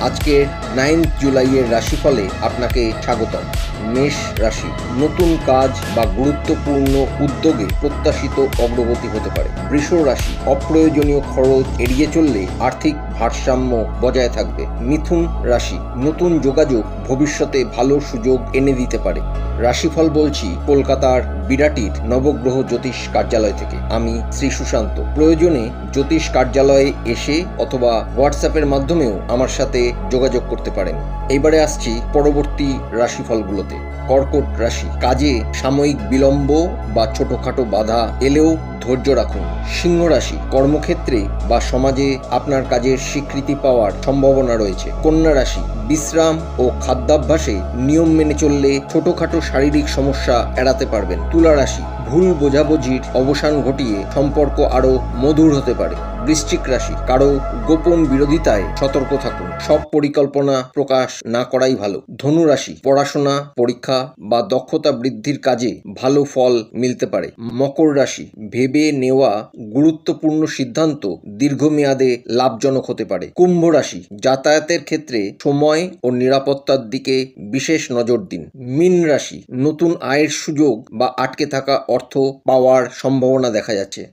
আজকের 9 জুলাইয়ের রাশিফলে আপনাকে স্বাগতম। মেষ রাশি, নতুন কাজ বা গুরুত্বপূর্ণ উদ্যোগে প্রত্যাশিত অগ্রগতি হতে পারে। বৃষ রাশি, অপ্রয়োজনীয় খরচ এড়িয়ে চললে আর্থিক ভারসাম্য বজায় থাকবে। মিথুন রাশি, নতুন যোগাযোগ ভবিষ্যতে ভালো সুযোগ এনে দিতে পারে। রাশিফল বলছি কলকাতার বিরাটির নবগ্রহ জ্যোতিষ কার্যালয় থেকে। আমি শ্রী সুশান্ত। প্রয়োজনে জ্যোতিষ কার্যালয়ে এসে অথবা হোয়াটসঅ্যাপের মাধ্যমেও আমার সাথে যোগাযোগ করতে পারেন। এইবারে আসছি পরবর্তী রাশিফলগুলোতে। কর্কট রাশি, কাজে সাময়িক বিলম্ব বা ছোটখাটো বাধা এলেও ধৈর্য রাখুন। সিংহ রাশি, কর্মক্ষেত্রে বা সমাজে আপনার কাজের স্বীকৃতি পাওয়ার সম্ভাবনা রয়েছে। কন্যা রাশি, বিশ্রাম ও খাদ্যাভ্যাসে নিয়ম মেনে চললে ছোটখাটো শারীরিক সমস্যা এড়াতে পারবেন। তুলা রাশি, ভুল বোঝাবুঝির অবসান ঘটিয়ে সম্পর্ক আরও মধুর হতে পারে। বৃশ্চিক রাশি, কারো গোপন বিরোধিতায় সতর্ক থাকুন। সব পরিকল্পনা প্রকাশ না করাই ভালো। ধনু রাশি, পড়াশোনা, পরীক্ষা বা দক্ষতা বৃদ্ধির কাজে ভালো ফল মিলতে পারে। মকর রাশি, ভেবে নেওয়া গুরুত্বপূর্ণ সিদ্ধান্ত দীর্ঘমেয়াদে লাভজনক হতে পারে। কুম্ভ রাশি, যাতায়াতের ক্ষেত্রে সময় ও নিরাপত্তার দিকে বিশেষ নজর দিন। মীন রাশি, নতুন আয়ের সুযোগ বা আটকে থাকা অর্থ পাওয়ার সম্ভাবনা দেখা যাচ্ছে।